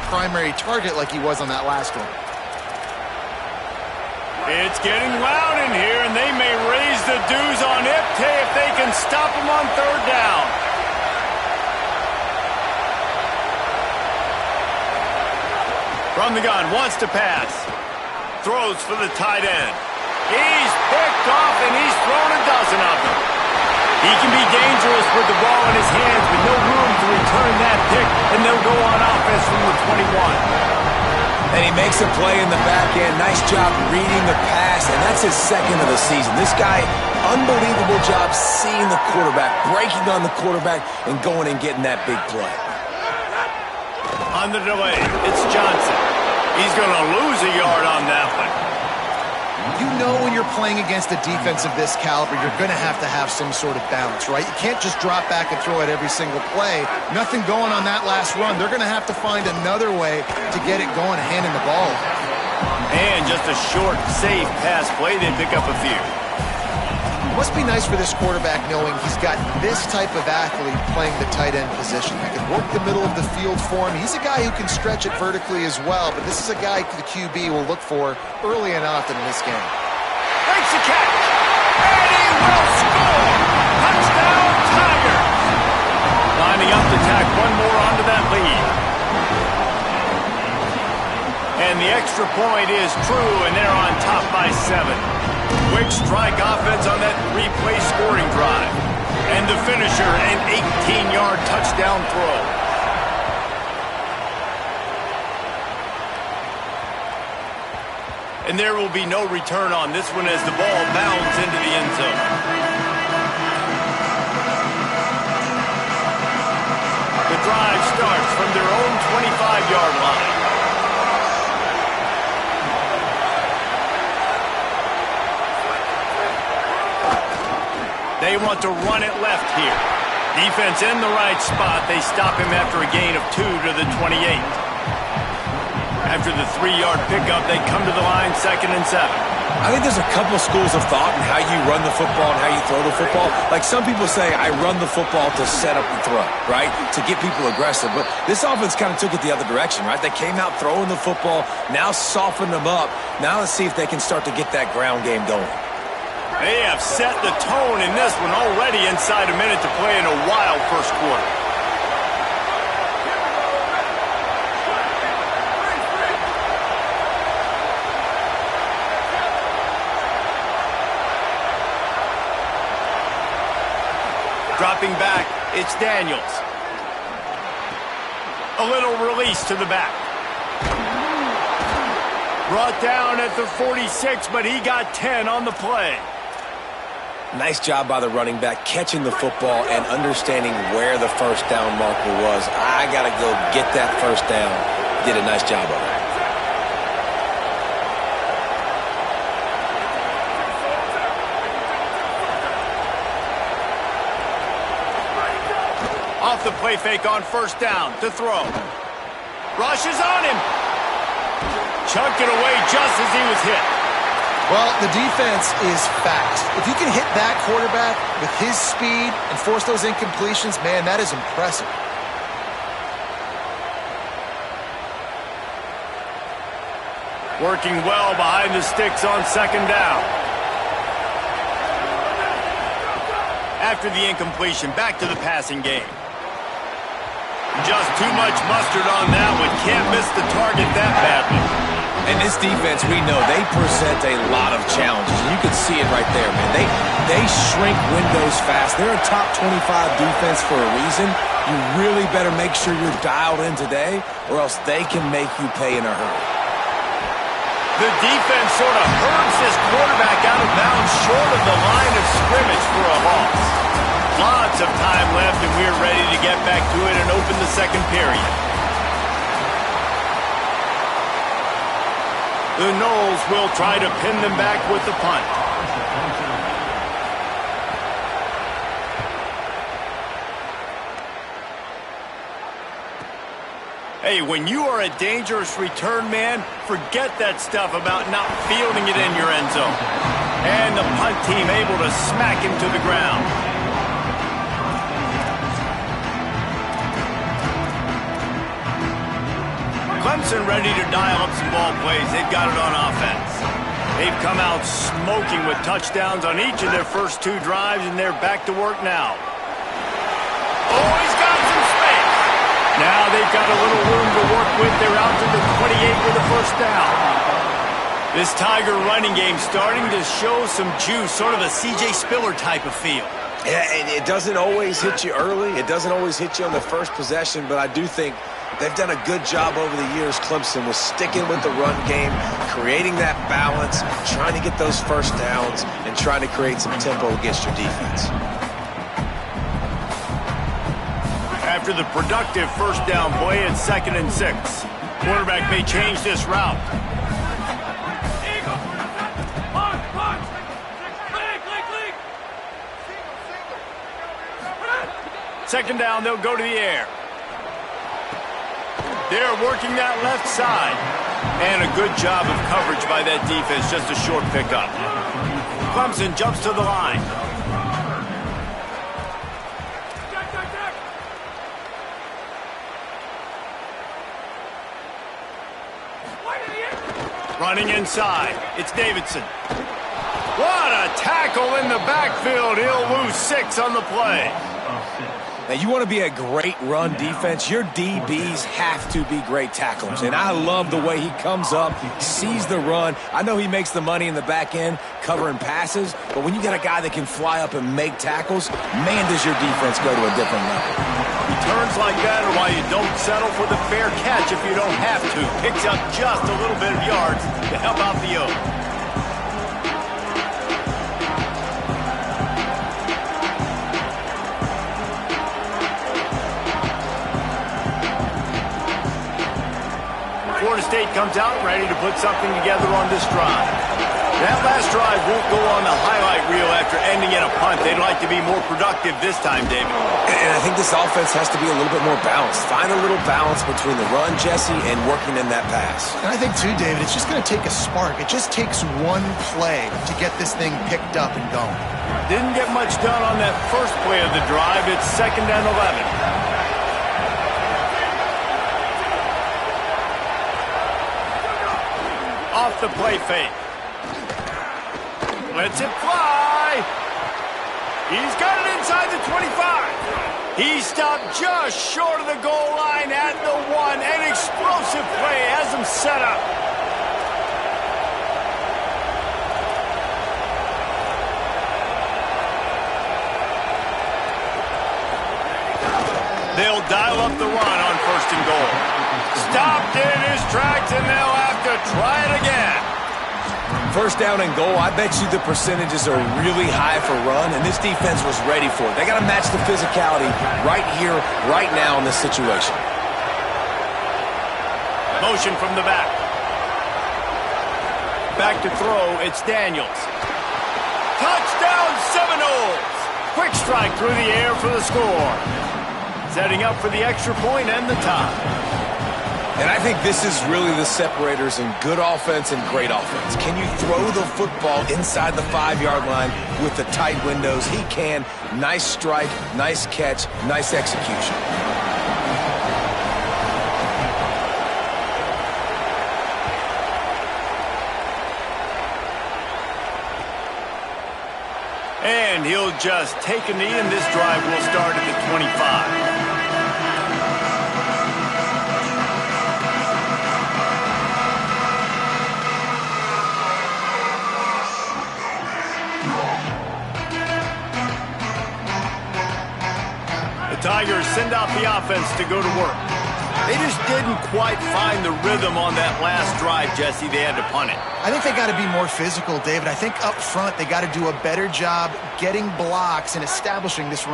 primary target like he was on that last one. It's getting loud in here, and they may raise the dues on Ipte if they can stop him on third down. From the gun, wants to pass. Throws for the tight end. He's picked off, and he's thrown a dozen of them. He can be dangerous with the ball in his hands, but no room to return that pick, and they'll go on offense from the 21. And he makes a play in the back end. Nice job reading the pass, and that's his second of the season. This guy, unbelievable job seeing the quarterback, breaking on the quarterback, and going and getting that big play. On the delay, it's Johnson. He's going to lose a yard on that one. You know when you're playing against a defense of this caliber, you're going to have some sort of balance, right? You can't just drop back and throw it every single play. Nothing going on that last run. They're going to have to find another way to get it going, handing the ball. And just a short, safe pass play, they pick up a few. Must be nice for this quarterback knowing he's got this type of athlete playing the tight end position. He can work the middle of the field for him. He's a guy who can stretch it vertically as well, but this is a guy the QB will look for early and often in this game. Makes a catch, and he will score! Touchdown, Tigers! Lining up to tack one more onto that lead. And the extra point is true, and they're on top by 7. Quick strike offense on that replay scoring drive. And the finisher, an 18-yard touchdown throw. And there will be no return on this one as the ball bounds into the end zone. The drive starts from their own 25-yard line. They want to run it left here. Defense in the right spot. They stop him after a gain of 2 to the 28. After the 3-yard pickup, they come to the line 2nd and 7. I think there's a couple schools of thought in how you run the football and how you throw the football. Like some people say, I run the football to set up the throw, right? To get people aggressive. But this offense kind of took it the other direction, right? They came out throwing the football, now softened them up. Now let's see if they can start to get that ground game going. They have set the tone in this one already inside a minute to play in a wild first quarter. Dropping back, it's Daniels. A little release to the back. Brought down at the 46, but he got 10 on the play. Nice job by the running back, catching the football and understanding where the first down marker was. I got to go get that first down. Did a nice job of it. Off the play fake on first down to throw. Rush is on him. Chunked it away just as he was hit. Well, the defense is fast. If you can hit that quarterback with his speed and force those incompletions, man, that is impressive. Working well behind the sticks on second down. After the incompletion, back to the passing game. Just too much mustard on that one. Can't miss the target that badly. And this defense, we know, they present a lot of challenges. And you can see it right there, man. They shrink windows fast. They're a top 25 defense for a reason. You really better make sure you're dialed in today, or else they can make you pay in a hurry. The defense sort of hurts this quarterback out of bounds short of the line of scrimmage for a loss. Lots of time left, and we're ready to get back to it and open the second period. The Noles will try to pin them back with the punt. Hey, when you are a dangerous return man, forget that stuff about not fielding it in your end zone. And the punt team able to smack him to the ground. Clemson ready to dial up some ball plays. They've got it on offense. They've come out smoking with touchdowns on each of their first 2 drives, and they're back to work now. Oh, he's got some space. Now they've got a little room to work with. They're out to the 28 with a first down. This Tiger running game starting to show some juice, sort of a C.J. Spiller type of feel. Yeah, and it doesn't always hit you early. It doesn't always hit you on the first possession, but I do think they've done a good job over the years, Clemson, with sticking with the run game, creating that balance, trying to get those first downs, and trying to create some tempo against your defense. After the productive first down play, it's 2nd and 6. Quarterback may change this route. Second down, they'll go to the air. They're working that left side. And a good job of coverage by that defense, just a short pickup. Clemson jumps to the line. Running inside, it's Davidson. What a tackle in the backfield. He'll lose 6 on the play. Now, you want to be a great run defense, your DBs have to be great tacklers. And I love the way he comes up, sees the run. I know he makes the money in the back end covering passes, but when you got a guy that can fly up and make tackles, man, does your defense go to a different level. Returns like that are why you don't settle for the fair catch if you don't have to. Picks up just a little bit of yards to help out the O. Florida State comes out ready to put something together on this drive. That last drive won't go on the highlight reel after ending in a punt. They'd like to be more productive this time, David. And I think this offense has to be a little bit more balanced. Find a little balance between the run, Jesse, and working in that pass. And I think, too, David, it's just going to take a spark. It just takes one play to get this thing picked up and going. Didn't get much done on that first play of the drive. It's 2nd and 11. Off the play fake. Lets it fly. He's got it inside the 25. He stopped just short of the goal line at the 1. An explosive play has him set up. They'll dial up the run on 1st and goal. Stopped in his tracks, and they'll have to try it again. 1st down and goal, I bet you the percentages are really high for run, and this defense was ready for it. They got to match the physicality right here, right now in this situation. Motion from the back. Back to throw, it's Daniels. Touchdown Seminoles! Quick strike through the air for the score. Setting up for the extra point and the tie. And I think this is really the separators in good offense and great offense. Can you throw the football inside the 5-yard line with the tight windows? He can. Nice strike, nice catch, nice execution. And he'll just take a knee, and this drive will start at the 25. The Tigers send out the offense to go to work. They just didn't quite find the rhythm on that last drive, Jesse. They had to punt it. I think they got to be more physical, David. I think up front they got to do a better job getting blocks and establishing this run